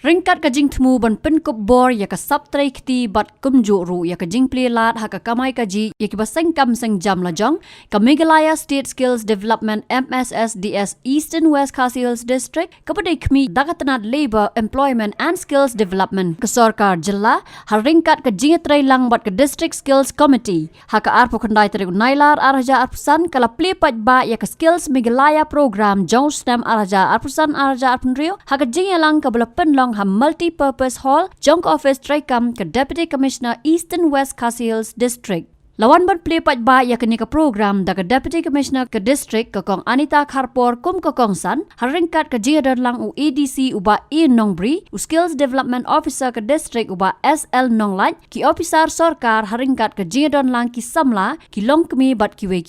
Ringkat kajing temu ban penkop bor ya ka sabtrai kti bat kumju ru ya kajing plilat ha ka kamai kaji ya ki baseng kam seng jam lajong ka Meghalaya State Skills Development MSSDS Eastern West Khasi Hills District kepada kmi Dakatanat Labour Employment and Skills Development ke Sarkar Jilla ha ringkat kajing trai lang bat ke District Skills Committee ha ka arpo kandai tari nailar araja arpusan kala plipat ba ya ka Skills Meghalaya program jong stem araja arpusan araja arpunrio ha kajing lang ka bela penlong ha multi-purpose hall jong office traikam ke Deputy Commissioner Eastern West Khasi Hills District. Lawan berpelipat ba ya kini ke program da ke Deputy Commissioner ke District ke kong Anita Kharpor kum ke kongsan haringkat ke jia lang u ADC uba I Nongbri u Skills Development Officer ke District uba SL Nonglat ki officer sarkar haringkat ke jia lang ki samla ki long kemi bat kiwe.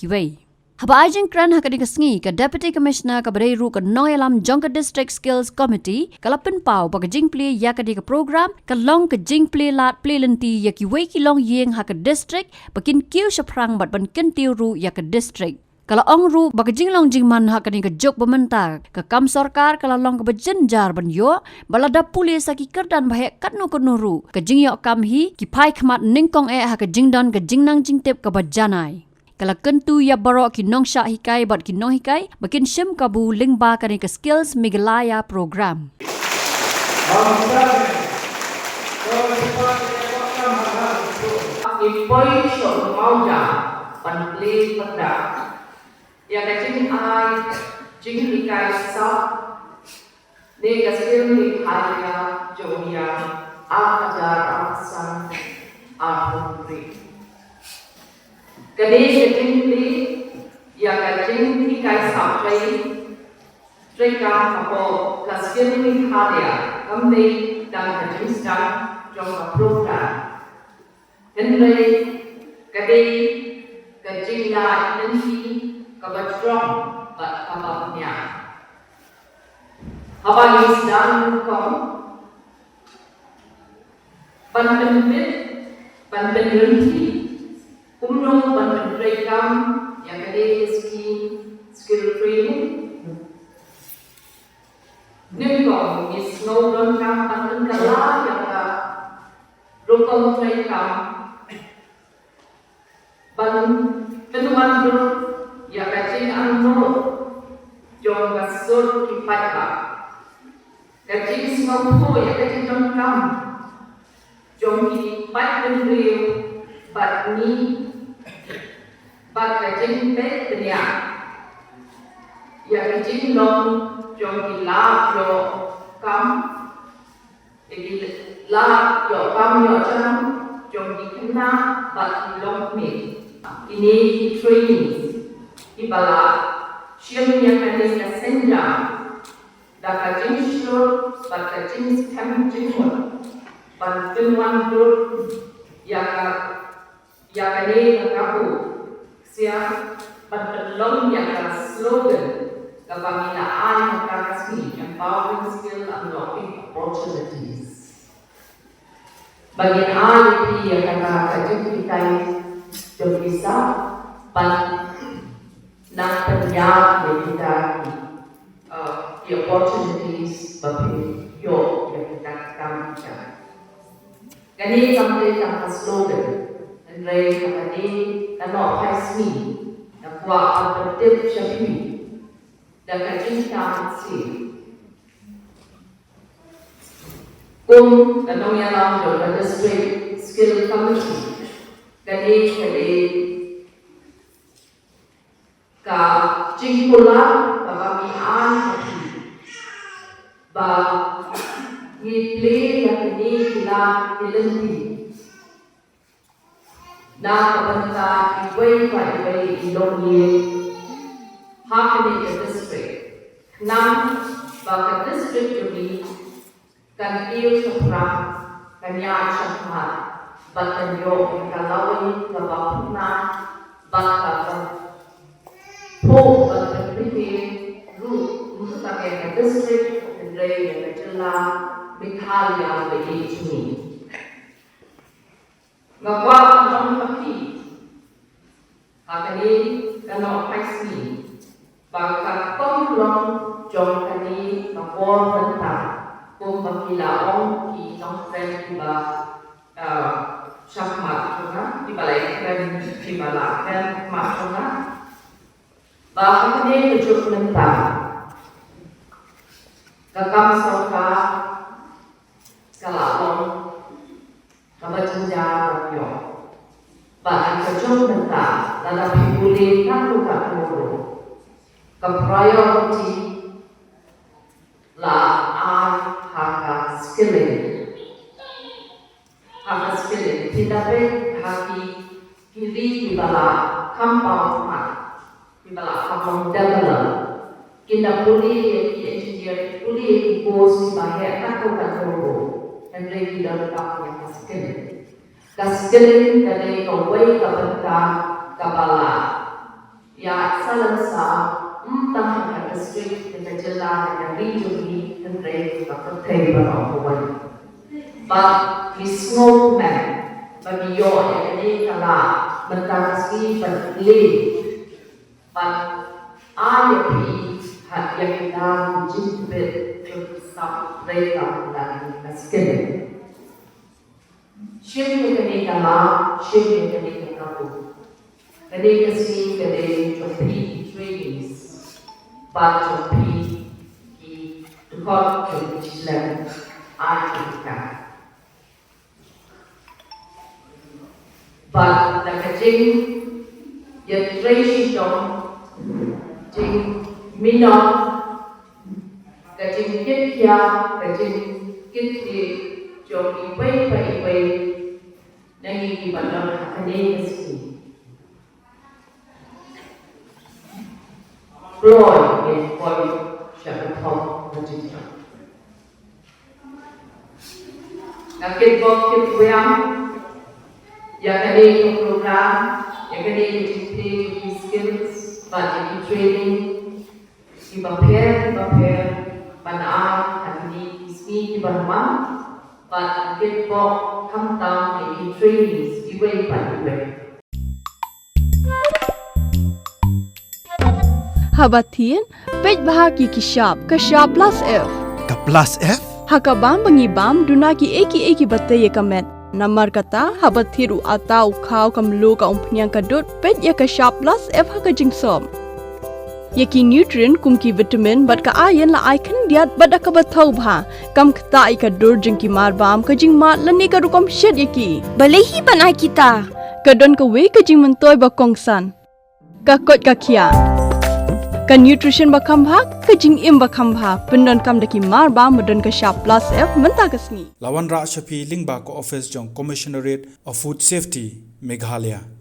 Haba ajeng kran hakadi kesngi ke Deputy Commissioner ke Bereiru ke Noyalam Jongka District Skills Committee kalapin pau bagi jing play ya ke di ke program ke long ke jing play lat play lenti ya ki wei ki long yeng ha ke district bakin kiu shaprang bat ban kentiu ru ya ke district. Kalau ong ru bagi jing long jing man ha ke di ke jok bementar ke kam sarkar kalau long ke bejenjar ban yo balada pulis ki kerdan bahek katnu ru ke jing yok kam hi ki pai khmat ningkong ha ke jing don ke jing nang jing tip ke bajanai. Kalau kentu ya barok ki nong syak hikai bat ki nong hikai bakin syem kabu lingba kani ke Skills Meghalaya program. Ipoi syok mauja panli pada ya kacing ai jing hikai sa ne ka Skills Meghalaya joya ajar asan ahuri Kadang kacing li, ya kacing ni kai sampai, mereka apa Skills Meghalaya, kami dan kacing sedang jangka program. Henry kadang kacing lah nanti kebetulan bat kabarnya. Apa ni sedang kau banten nanti. Umno ban program yang ada skill training. Nengkong is no longer ban kala yang rokong program. Ban penuan ber yang kacing anno jong kasur kipat ba. Kacing semua yang kacing jong kam jong kipat beriu bat ni. Bat kacing teh dunia, ya kacing long jom kilap jo kam, kilap jo kam jo jam jom dikena bat long ni. Ini training, ibala siam yang ada di senja, dah kacing shur, bat kacing kam jemur, bat penuan ber, ya kini kaku. Siap berlong yang slogan kepembinaan Kasmi empowering skill unlocking opportunities. Bagi ahli yang kata kajian kita bisa nak penjat kita the opportunities bagi yo yang kita kamkan. Kini sampai tanpa slogan. Andrei kata tanah Kasmi, nak buat alternatif syafi dan kacing tansi. Tanong yang lalu adalah District Skill Committee. Kali ka jingkula kami ba ngiple yang ini kita dilenti. Na kabanta iway ilong ye hakani ke district nam baka district judi kan iyo sapra kanya sapra baka yo kalawin kabapna baka po baka priti ru musta ke district ndre ke jilla Meghalaya bagi chumi ngapa ang paki akani kano Kasmi baka konglong jong kani kapor benta ko bakilaong ki nong friend ki ba syahmat juga di balai keren di balakan maksudnya bahkan ini tujuh mentang kakam soka kalalong kabajenja bakyo bahkan tujuh mentang dalam hibuli kaku kakuru ke priority la ai haka skilling tidak haki kiri di bala kampung di bala kampung develop kita boleh engineer boleh bos bahaya aku kantor dan lagi dalam yang skilling dari kawai kabenta kabala ya salansa entah yang district dan jelas dan region ini dan lagi kabenta berapa but misno man bagi yo yang ini kala mentasi berli but IAP hat yang kita jemput bersama mereka dan miskin syirik ini kala syirik ini kamu kini kasih kini jopi trainings but jopi di dekat Jerusalem Afrika. But the kajing yet tracy dong jing minor kajing kitya kajing kitli joki way nangi di bandar ane meski Floyd in boy syarapom kajing nakit bok kitwang yang ada di program, yang ada di skills, bagi training, di prepare, panai, hari ini di Burma, bagi kita hamtam di training, di way. Habatin, pej bahagi kishab plus F. Ka plus F? Hakabam bangibam dunaki eki batay kamet. Namar kata habat thiru atau kau kamlu ka umpnyang kadut pet ya ka sharp plus F ka jingsom. Yaki nutrient kum ki vitamin bat ka ayan la icon diat bat ka bathau bha kam kta I ka dur jing ki mar bam ka jing mat lani ka rukom shed yaki. Balehi banai kita. Ka don ka we ka jing mentoy ba kongsan. Ka kot ka kia. Ka nutrition ba khambha ka jing im ba khambha pendon kam daki mar bam modon ka sharp plus F menta kasni. Lawan Ra Shafi Lingba ko office jong Commissionerate of Food Safety Meghalaya.